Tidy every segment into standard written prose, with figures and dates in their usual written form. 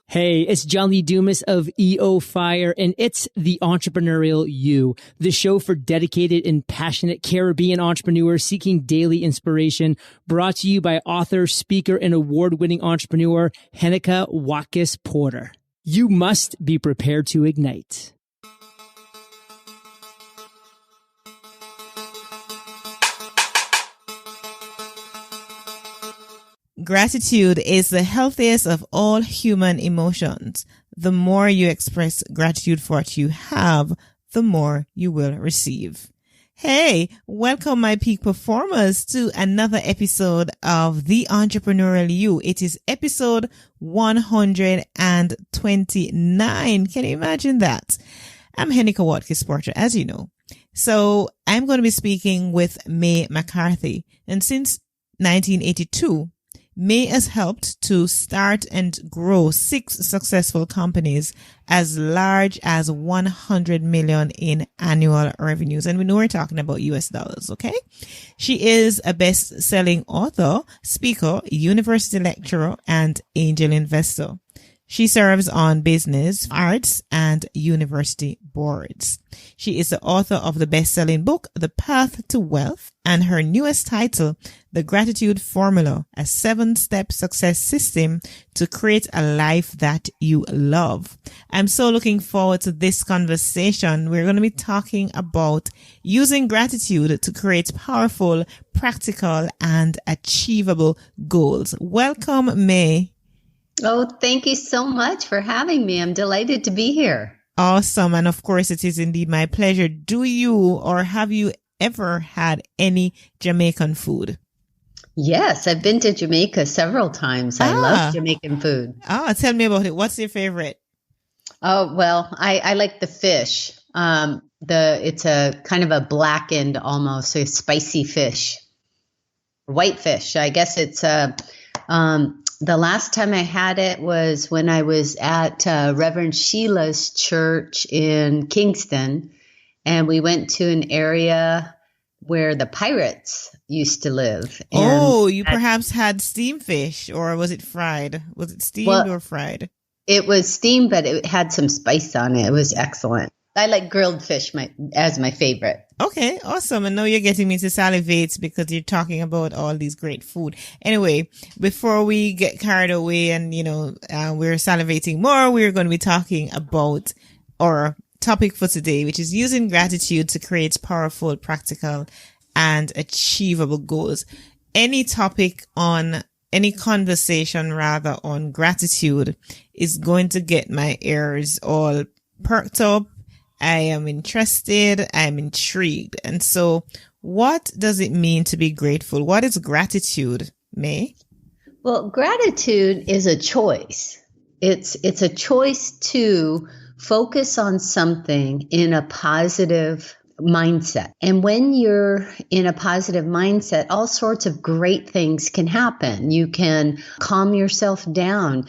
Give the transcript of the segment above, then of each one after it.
Hey, it's John Lee Dumas of EO Fire, and it's The Entrepreneurial You, the show for dedicated and passionate Caribbean entrepreneurs seeking daily inspiration, brought to you by author, speaker, and award-winning entrepreneur Heneka Watkis-Porter. You must be prepared to ignite. Gratitude is the healthiest of all human emotions. The more you express gratitude for what you have, the more you will receive. Hey, welcome my peak performers to another episode of The Entrepreneurial You. It is episode 129. Can you imagine that? I'm Heneka Watkis-Porter, as you know. So I'm going to be speaking with McCarthy. And since 1982, May has helped to start and grow 6 successful companies as large as 100 million in annual revenues. And we know we're talking about US dollars, okay? She is a best-selling author, speaker, university lecturer, and angel investor. She serves on business, arts, and university boards. She is the author of the best-selling book, The Path to Wealth, and her newest title, The Gratitude Formula, a 7-step success system to create a life that you love. I'm so looking forward to this conversation. We're going to be talking about using gratitude to create powerful, practical, and achievable goals. Welcome, May. Oh, thank you so much for having me. I'm delighted to be here. Awesome. And of course, it is indeed my pleasure. Do you or have you ever had any Jamaican food? Yes, I've been to Jamaica several times. I love Jamaican food. Tell me about it. What's your favorite? Oh, well, I like the fish. It's a kind of a blackened, almost a spicy fish, white fish. I guess it's the last time I had it was when I was at Reverend Sheila's church in Kingston, and we went to an area where the pirates used to live. And you perhaps had steamed fish, or was it fried? Was it steamed or fried? It was steamed, but it had some spice on it. It was excellent. I like grilled fish as my favorite. Okay, awesome. And now you're getting me to salivate because you're talking about all these great food. Anyway, before we get carried away and, we're salivating more, we're going to be talking about our topic for today, which is using gratitude to create powerful, practical, and achievable goals. Any conversation rather on gratitude is going to get my ears all perked up. I am interested. I'm intrigued. And so what does it mean to be grateful? What is gratitude, May? Well, gratitude is a choice. It's a choice to focus on something in a positive mindset. And when you're in a positive mindset, all sorts of great things can happen. You can calm yourself down.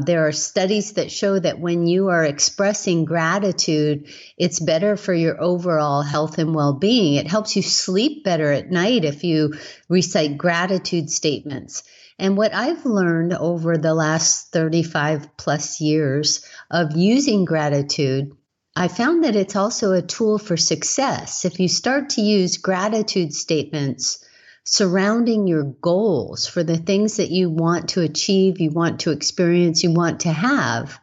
There are studies that show that when you are expressing gratitude, it's better for your overall health and well-being. It helps you sleep better at night if you recite gratitude statements. And what I've learned over the last 35 plus years of using gratitude, I found that it's also a tool for success. If you start to use gratitude statements surrounding your goals for the things that you want to achieve, you want to experience, you want to have,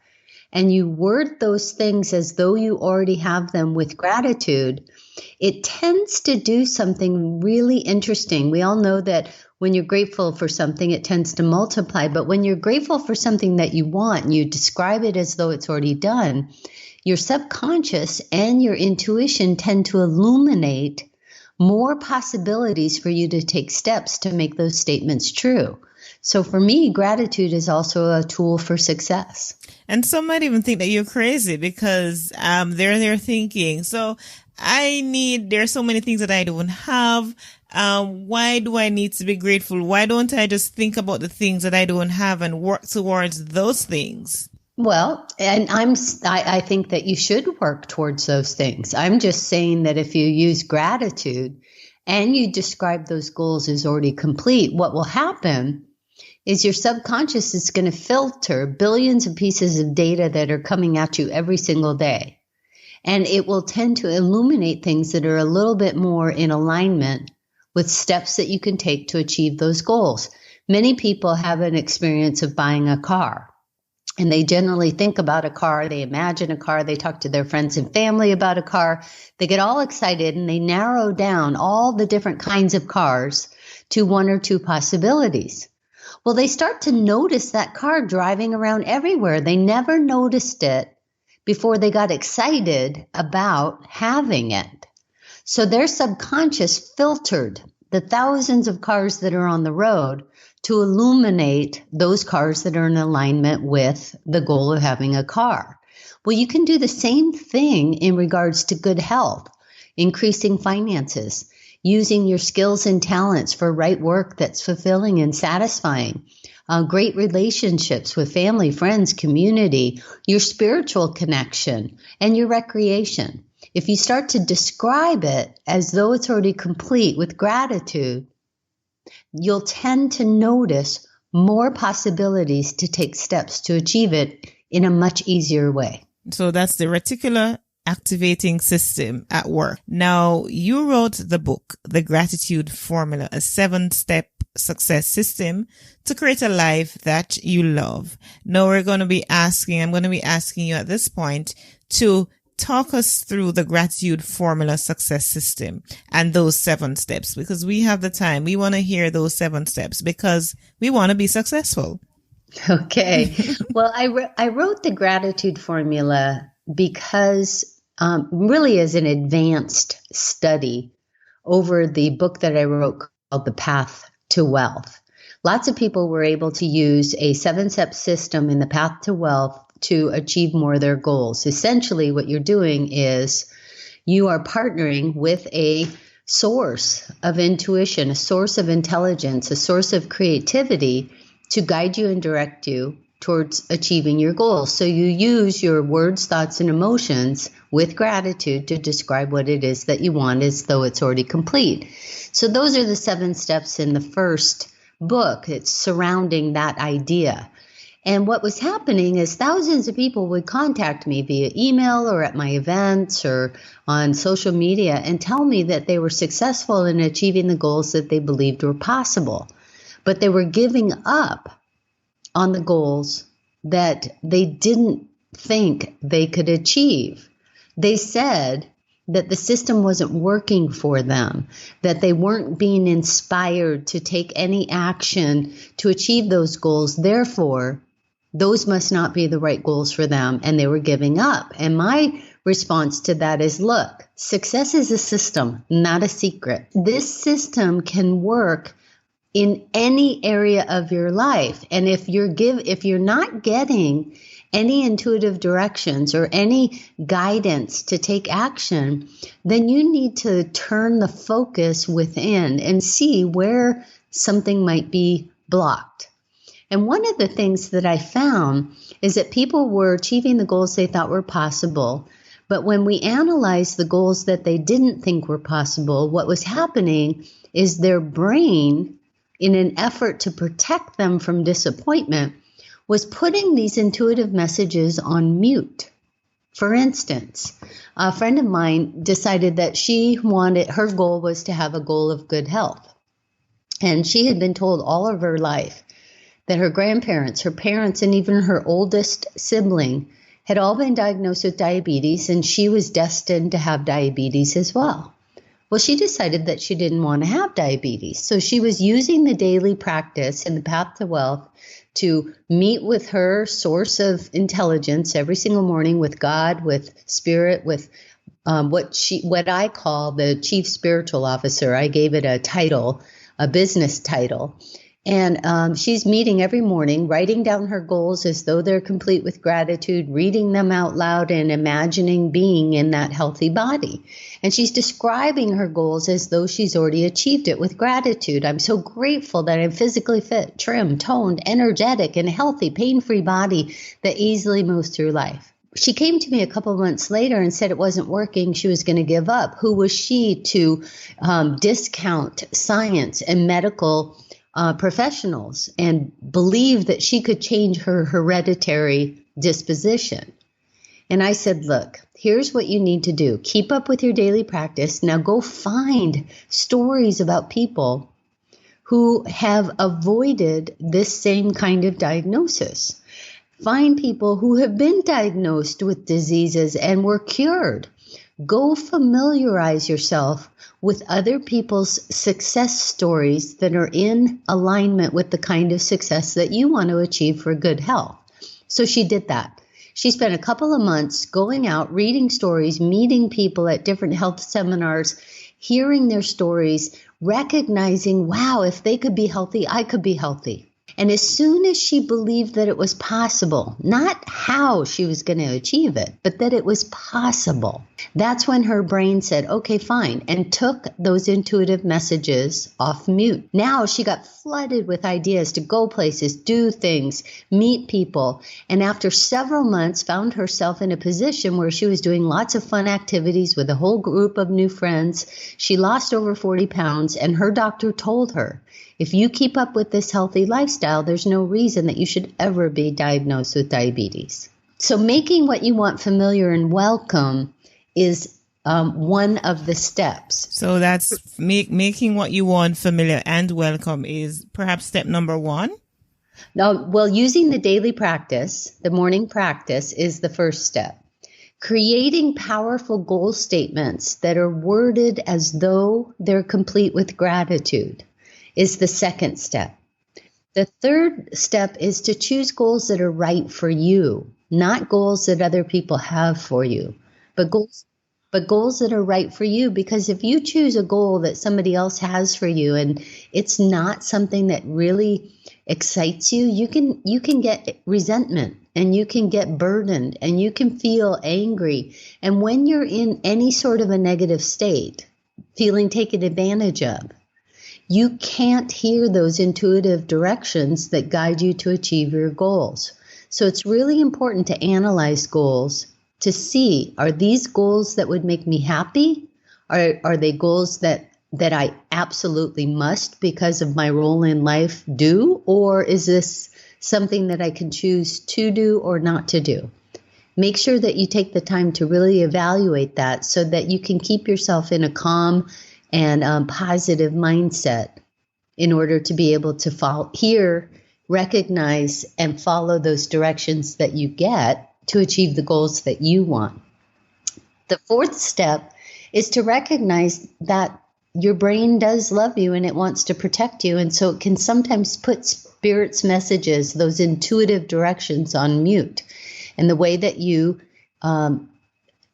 and you word those things as though you already have them with gratitude, it tends to do something really interesting. We all know that when you're grateful for something, it tends to multiply. But when you're grateful for something that you want and you describe it as though it's already done, your subconscious and your intuition tend to illuminate more possibilities for you to take steps to make those statements true. So for me, gratitude is also a tool for success. And some might even think that you're crazy because they're thinking, so there's so many things that I don't have. Why do I need to be grateful? Why don't I just think about the things that I don't have and work towards those things? Well, and I think that you should work towards those things. I'm just saying that if you use gratitude and you describe those goals as already complete, what will happen is your subconscious is going to filter billions of pieces of data that are coming at you every single day. And it will tend to illuminate things that are a little bit more in alignment with steps that you can take to achieve those goals. Many people have an experience of buying a car, and they generally think about a car, they imagine a car, they talk to their friends and family about a car, they get all excited, and they narrow down all the different kinds of cars to one or two possibilities. Well, they start to notice that car driving around everywhere. They never noticed it before they got excited about having it. So their subconscious filtered the thousands of cars that are on the road to illuminate those cars that are in alignment with the goal of having a car. Well, you can do the same thing in regards to good health, increasing finances, using your skills and talents for right work that's fulfilling and satisfying, great relationships with family, friends, community, your spiritual connection, and your recreation. If you start to describe it as though it's already complete with gratitude, you'll tend to notice more possibilities to take steps to achieve it in a much easier way. So that's the reticular activating system at work. Now, you wrote the book, The Gratitude Formula, a 7-step success system to create a life that you love. Now I'm going to be asking you at this point to talk us through the Gratitude Formula success system and those 7 steps, because we have the time. We want to hear those 7 steps because we want to be successful. Okay. Well, I wrote the Gratitude Formula because really as an advanced study over the book that I wrote called The Path to Wealth. Lots of people were able to use a 7-step system in the Path to Wealth to achieve more of their goals. Essentially, what you're doing is you are partnering with a source of intuition, a source of intelligence, a source of creativity to guide you and direct you towards achieving your goals. So you use your words, thoughts, and emotions with gratitude to describe what it is that you want as though it's already complete. So those are the 7 steps in the first book. It's surrounding that idea. And what was happening is thousands of people would contact me via email or at my events or on social media and tell me that they were successful in achieving the goals that they believed were possible. But they were giving up on the goals that they didn't think they could achieve. They said that the system wasn't working for them, that they weren't being inspired to take any action to achieve those goals. Therefore, those must not be the right goals for them, and they were giving up. And my response to that is, look, success is a system, not a secret. This system can work in any area of your life. And if you're not getting any intuitive directions or any guidance to take action, then you need to turn the focus within and see where something might be blocked. And one of the things that I found is that people were achieving the goals they thought were possible. But when we analyzed the goals that they didn't think were possible, what was happening is their brain, in an effort to protect them from disappointment, was putting these intuitive messages on mute. For instance, a friend of mine decided that her goal was to have a goal of good health. And she had been told all of her life that her grandparents, her parents, and even her oldest sibling had all been diagnosed with diabetes, and she was destined to have diabetes as well. Well, she decided that she didn't want to have diabetes. So she was using the daily practice in the Path to Wealth to meet with her source of intelligence every single morning, with God, with spirit, with what I call the chief spiritual officer. I gave it a title, a business title. And she's meeting every morning, writing down her goals as though they're complete with gratitude, reading them out loud and imagining being in that healthy body. And she's describing her goals as though she's already achieved it with gratitude. I'm so grateful that I'm physically fit, trim, toned, energetic, and healthy, pain-free body that easily moves through life. She came to me a couple of months later and said it wasn't working. She was going to give up. Who was she to discount science and medical professionals and believed that she could change her hereditary disposition. And I said, look, here's what you need to do. Keep up with your daily practice. Now go find stories about people who have avoided this same kind of diagnosis. Find people who have been diagnosed with diseases and were cured. Go familiarize yourself with other people's success stories that are in alignment with the kind of success that you want to achieve for good health. So she did that. She spent a couple of months going out, reading stories, meeting people at different health seminars, hearing their stories, recognizing, wow, if they could be healthy, I could be healthy. And as soon as she believed that it was possible, not how she was going to achieve it, but that it was possible, that's when her brain said, okay, fine, and took those intuitive messages off mute. Now she got flooded with ideas to go places, do things, meet people, and after several months found herself in a position where she was doing lots of fun activities with a whole group of new friends. She lost over 40 pounds, and her doctor told her, if you keep up with this healthy lifestyle, there's no reason that you should ever be diagnosed with diabetes. So making what you want familiar and welcome is one of the steps. So that's making what you want familiar and welcome is perhaps step number one? Now, well, using the daily practice, the morning practice, is the first step. Creating powerful goal statements that are worded as though they're complete with gratitude is the second step. The third step is to choose goals that are right for you, not goals that other people have for you, but goals that are right for you. Because if you choose a goal that somebody else has for you and it's not something that really excites you, you can get resentment and you can get burdened and you can feel angry. And when you're in any sort of a negative state, feeling taken advantage of, you can't hear those intuitive directions that guide you to achieve your goals. So it's really important to analyze goals to see, are these goals that would make me happy? Are they goals that I absolutely must, because of my role in life, do? Or is this something that I can choose to do or not to do? Make sure that you take the time to really evaluate that so that you can keep yourself in a calm and positive mindset in order to be able to recognize, and follow those directions that you get to achieve the goals that you want. The fourth step is to recognize that your brain does love you and it wants to protect you. And so it can sometimes put spirit's messages, those intuitive directions, on mute. And the way that you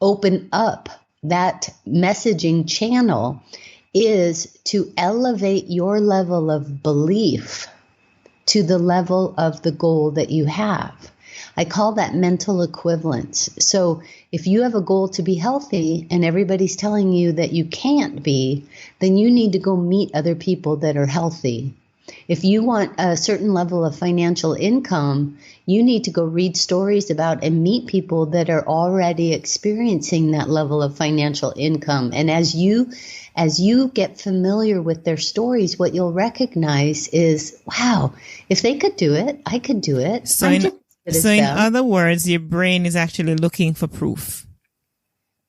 open up that messaging channel is to elevate your level of belief to the level of the goal that you have. I call that mental equivalence. So if you have a goal to be healthy and everybody's telling you that you can't be, then you need to go meet other people that are healthy. If you want a certain level of financial income, you need to go read stories about and meet people that are already experiencing that level of financial income. And as you get familiar with their stories, what you'll recognize is, wow, if they could do it, I could do it. So in other words, your brain is actually looking for proof.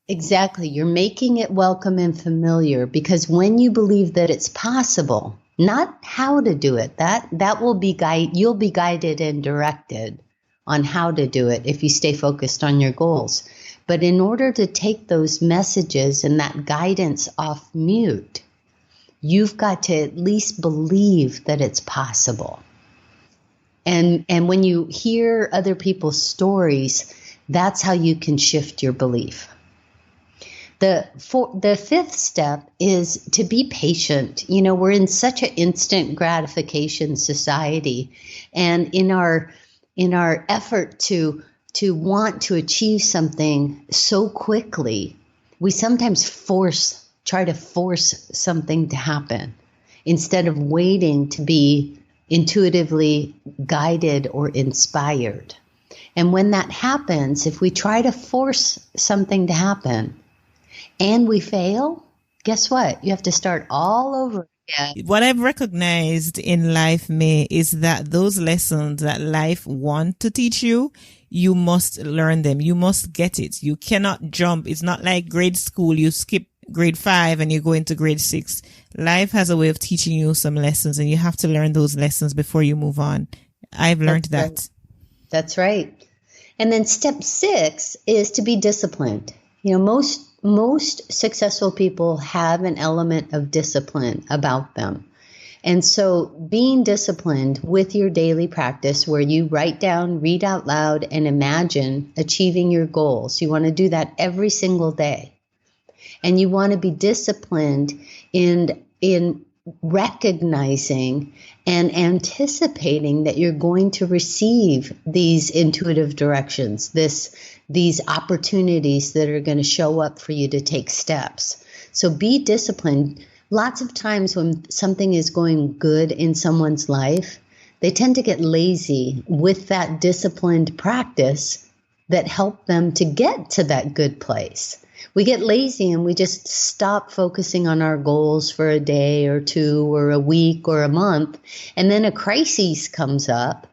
Exactly. You're making it welcome and familiar, because when you believe that it's possible, not how to do it, that will be you'll be guided and directed on how to do it if you stay focused on your goals. But in order to take those messages and that guidance off mute, you've got to at least believe that it's possible. And when you hear other people's stories, that's how you can shift your belief. The fifth step is to be patient. You know, we're in such an instant gratification society, and in our effort to want to achieve something so quickly, we sometimes try to force something to happen instead of waiting to be intuitively guided or inspired. And when that happens, if we try to force something to happen and we fail, guess what? You have to start all over Yeah. What I've recognized in life, May, is that those lessons that life wants to teach you, you must learn them. You must get it. You cannot jump. It's not like grade school. You skip grade 5 and you go into grade 6. Life has a way of teaching you some lessons, and you have to learn those lessons before you move on. I've learned that. Right. That's right. And then step 6 is to be disciplined. You know, most successful people have an element of discipline about them. And so being disciplined with your daily practice, where you write down, read out loud, and imagine achieving your goals. You want to do that every single day. And you want to be disciplined in recognizing and anticipating that you're going to receive these intuitive directions, these opportunities that are going to show up for you to take steps. So be disciplined. Lots of times when something is going good in someone's life, they tend to get lazy with that disciplined practice that helped them to get to that good place. We get lazy and we just stop focusing on our goals for a day or two or a week or a month. And then a crisis comes up.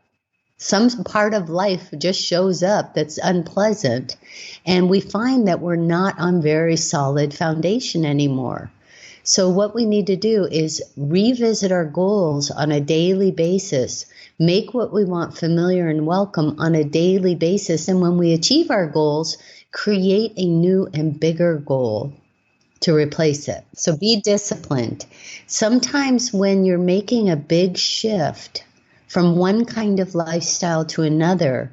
Some part of life just shows up that's unpleasant. And we find that we're not on very solid foundation anymore. So what we need to do is revisit our goals on a daily basis, make what we want familiar and welcome on a daily basis. And when we achieve our goals, create a new and bigger goal to replace it. So be disciplined. Sometimes when you're making a big shift from one kind of lifestyle to another,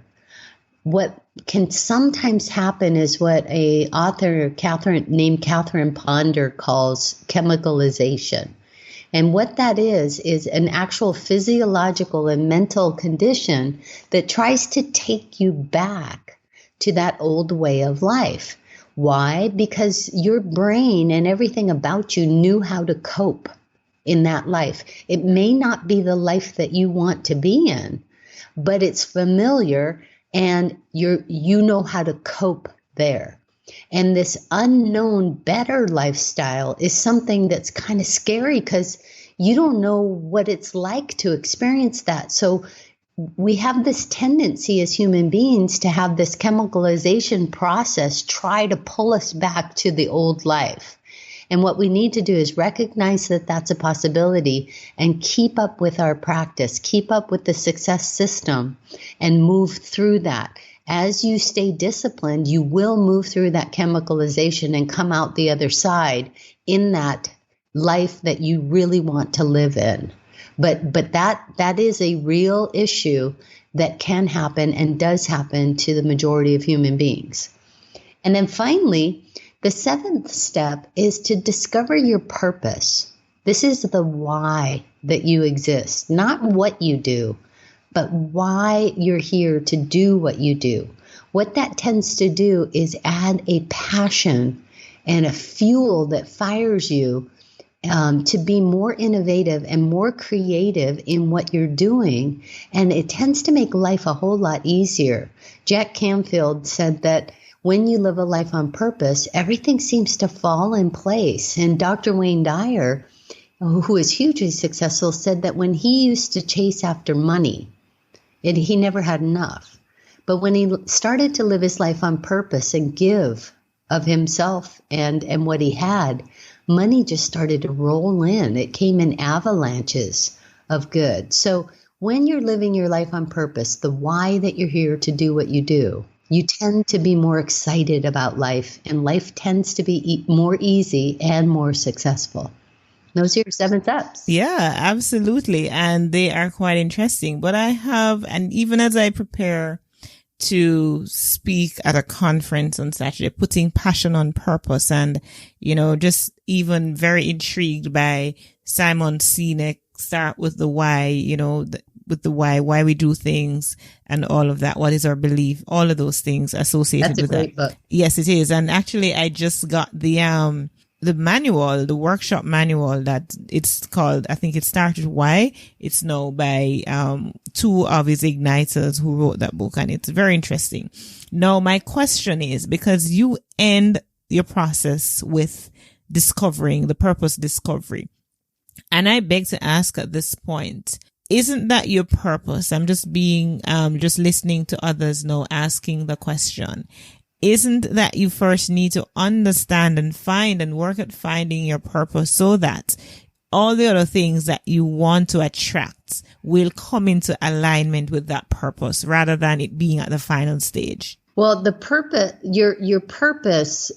what can sometimes happen is what a author named Catherine Ponder calls chemicalization. And what that is an actual physiological and mental condition that tries to take you back to that old way of life. Why? Because your brain and everything about you knew how to cope in that life. It may not be the life that you want to be in, but it's familiar and you know how to cope there. And this unknown better lifestyle is something that's kind of scary because you don't know what it's like to experience that. So we have this tendency as human beings to have this chemicalization process try to pull us back to the old life. And what we need to do is recognize that that's a possibility and keep up with our practice, keep up with the success system and move through that. As you stay disciplined, you will move through that chemicalization and come out the other side in that life that you really want to live in. But that is a real issue that can happen and does happen to the majority of human beings. And then finally, the 7th step is to discover your purpose. This is the why that you exist, not what you do, but why you're here to do what you do. What that tends to do is add a passion and a fuel that fires you to be more innovative and more creative in what you're doing. And it tends to make life a whole lot easier. Jack Canfield said that when you live a life on purpose, everything seems to fall in place. And Dr. Wayne Dyer, who is hugely successful, said that when he used to chase after money, he never had enough. But when he started to live his life on purpose and give of himself and what he had, money just started to roll in. It came in avalanches of good. So when you're living your life on purpose, the why that you're here to do what you do, you tend to be more excited about life, and life tends to be more easy and more successful. Those are your 7 steps. Yeah, absolutely. And they are quite interesting. But and even as I prepare to speak at a conference on Saturday, putting passion on purpose, and, just even very intrigued by Simon Sinek, start with the why, with the why we do things and all of that. What is our belief? All of those things associated with that. That's a great book. Yes, it is. And actually, I just got the manual, the workshop manual that it's called. I think it started Why. It's now by 2 of his igniters who wrote that book, and it's very interesting. Now, my question is, because you end your process with discovering the purpose discovery, And I beg to ask at this point, isn't that your purpose? I'm just just listening to others now asking the question. Isn't that you first need to understand and find and work at finding your purpose so that all the other things that you want to attract will come into alignment with that purpose rather than it being at the final stage? Well, the purpose, your purpose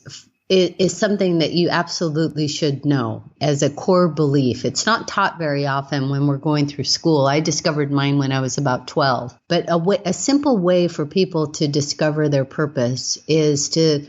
is something that you absolutely should know as a core belief. It's not taught very often when we're going through school. I discovered mine when I was about 12. But a simple way for people to discover their purpose is to,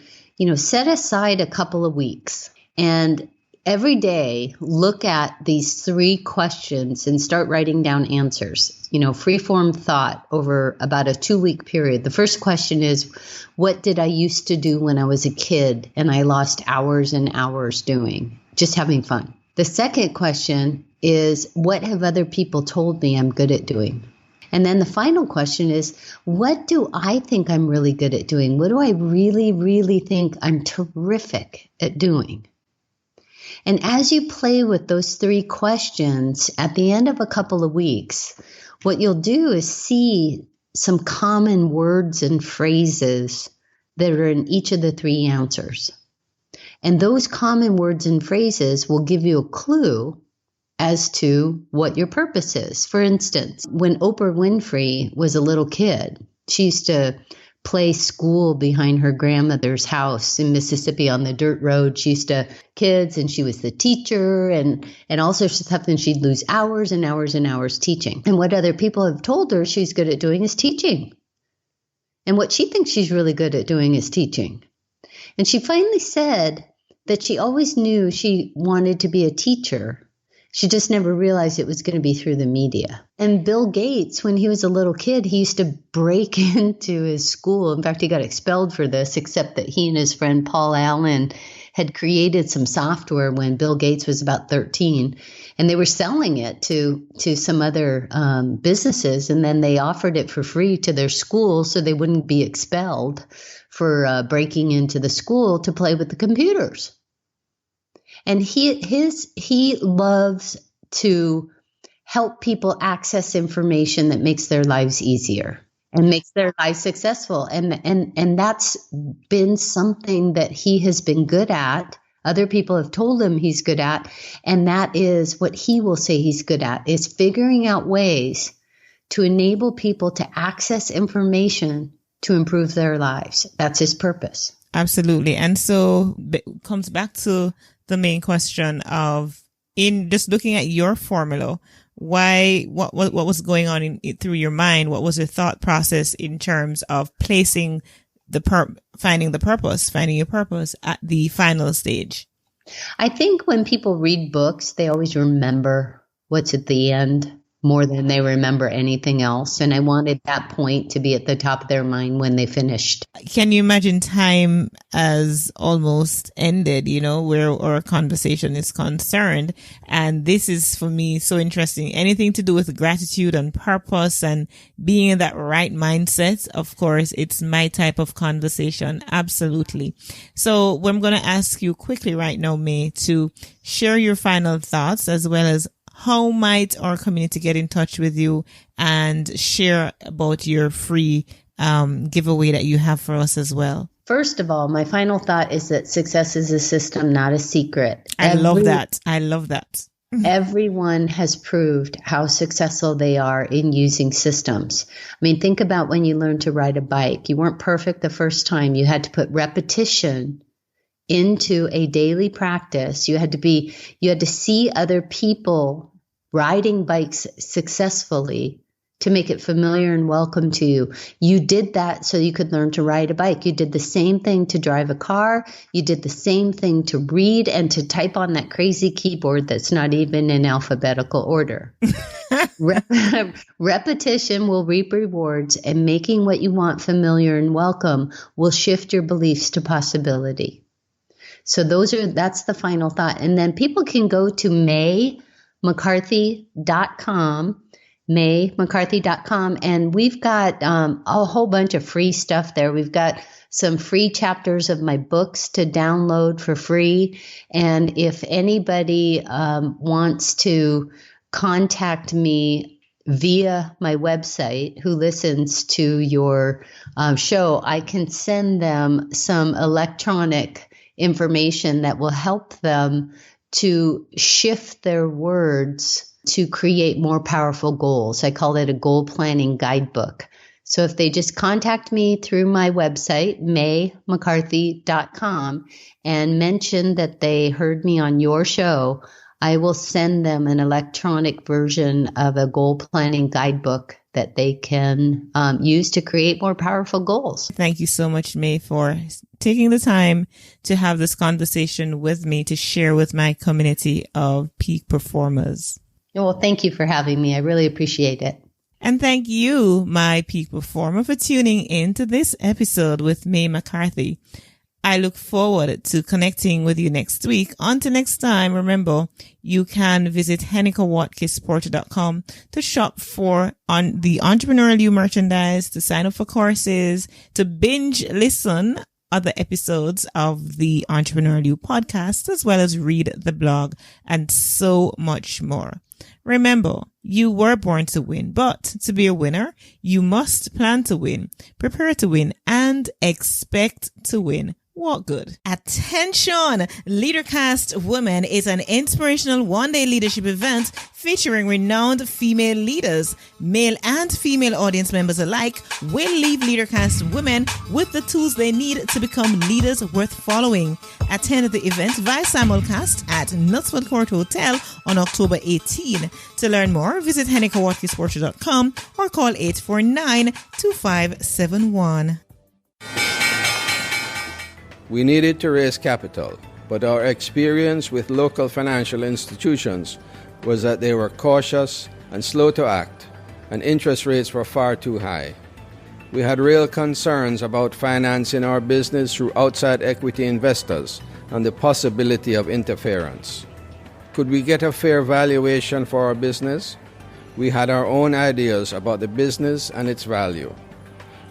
set aside a couple of weeks and every day look at these 3 questions and start writing down answers. Free-form thought over about a 2-week period. The first question is, what did I used to do when I was a kid and I lost hours and hours doing? Just having fun. The second question is, what have other people told me I'm good at doing? And then the final question is, what do I think I'm really good at doing? What do I really, really think I'm terrific at doing? And as you play with those 3 questions, at the end of a couple of weeks, what you'll do is see some common words and phrases that are in each of the 3 answers. And those common words and phrases will give you a clue as to what your purpose is. For instance, when Oprah Winfrey was a little kid, she used to play school behind her grandmother's house in Mississippi on the dirt road. She used to kids and she was the teacher and all sorts of stuff. And she'd lose hours and hours and hours teaching. And what other people have told her she's good at doing is teaching. And what she thinks she's really good at doing is teaching. And she finally said that she always knew she wanted to be a teacher. She just never realized it was going to be through the media. And Bill Gates, when he was a little kid, he used to break into his school. In fact, he got expelled for this, except that he and his friend Paul Allen had created some software when Bill Gates was about 13. And they were selling it to some other businesses. And then they offered it for free to their school so they wouldn't be expelled for breaking into the school to play with the computers. And he loves to help people access information that makes their lives easier and makes their lives successful. And that's been something that he has been good at. Other people have told him he's good at. And that is what he will say he's good at, is figuring out ways to enable people to access information to improve their lives. That's his purpose. Absolutely. And so it comes back to the main question of, in just looking at your formula, what was going on through your mind? What was your thought process in terms of placing finding your purpose at the final stage? I think when people read books, they always remember what's at the end more than they remember anything else. And I wanted that point to be at the top of their mind when they finished. Can you imagine time as almost ended, where our conversation is concerned? And this is, for me, so interesting. Anything to do with gratitude and purpose and being in that right mindset. Of course, it's my type of conversation. Absolutely. So I'm going to ask you quickly right now, May, to share your final thoughts, as well as how might our community get in touch with you and share about your free giveaway that you have for us as well? First of all, my final thought is that success is a system, not a secret. I love that. Everyone has proved how successful they are in using systems. I mean, think about when you learned to ride a bike. You weren't perfect the first time. You had to put repetition into a daily practice. You had to see other people riding bikes successfully to make it familiar and welcome to you. You did that so you could learn to ride a bike. You did the same thing to drive a car. You did the same thing to read and to type on that crazy keyboard that's not even in alphabetical order. Repetition will reap rewards, and making what you want familiar and welcome will shift your beliefs to possibility. So that's the final thought. And then people can go to McCarthy.com McCarthy.com. And we've got a whole bunch of free stuff there. We've got some free chapters of my books to download for free. And if anybody wants to contact me via my website who listens to your show, I can send them some electronic information that will help them to shift their words to create more powerful goals. I call it a goal planning guidebook. So if they just contact me through my website, McCarthy.com, and mention that they heard me on your show, I will send them an electronic version of a goal planning guidebook that they can use to create more powerful goals. Thank you so much, May, for taking the time to have this conversation with me to share with my community of peak performers. Well, thank you for having me. I really appreciate it. And thank you, my peak performer, for tuning into this episode with May McCarthy. I look forward to connecting with you next week. Until next time, remember, you can visit HenekaWatkis-Porter.com to shop for the Entrepreneurial You merchandise, to sign up for courses, to binge listen other episodes of the Entrepreneurial You podcast, as well as read the blog and so much more. Remember, you were born to win, but to be a winner, you must plan to win, prepare to win, and expect to win. What good? Attention! LeaderCast Women is an inspirational one-day leadership event featuring renowned female leaders. Male and female audience members alike will leave LeaderCast Women with the tools they need to become leaders worth following. Attend the event via simulcast at Knutsford Court Hotel on October 18. To learn more, visit HenekaWatkis-Porter.com or call 849-2571. We needed to raise capital, but our experience with local financial institutions was that they were cautious and slow to act, and interest rates were far too high. We had real concerns about financing our business through outside equity investors and the possibility of interference. Could we get a fair valuation for our business? We had our own ideas about the business and its value.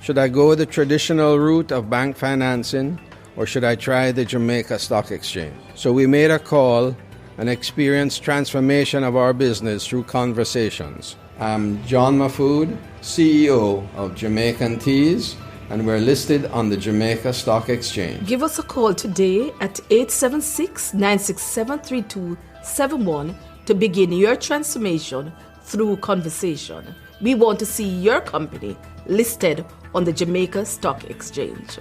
Should I go the traditional route of bank financing, or should I try the Jamaica Stock Exchange? So we made a call and experienced transformation of our business through conversations. I'm John Mahfood, CEO of Jamaican Teas, and we're listed on the Jamaica Stock Exchange. Give us a call today at 876-967-3271 to begin your transformation through conversation. We want to see your company listed on the Jamaica Stock Exchange.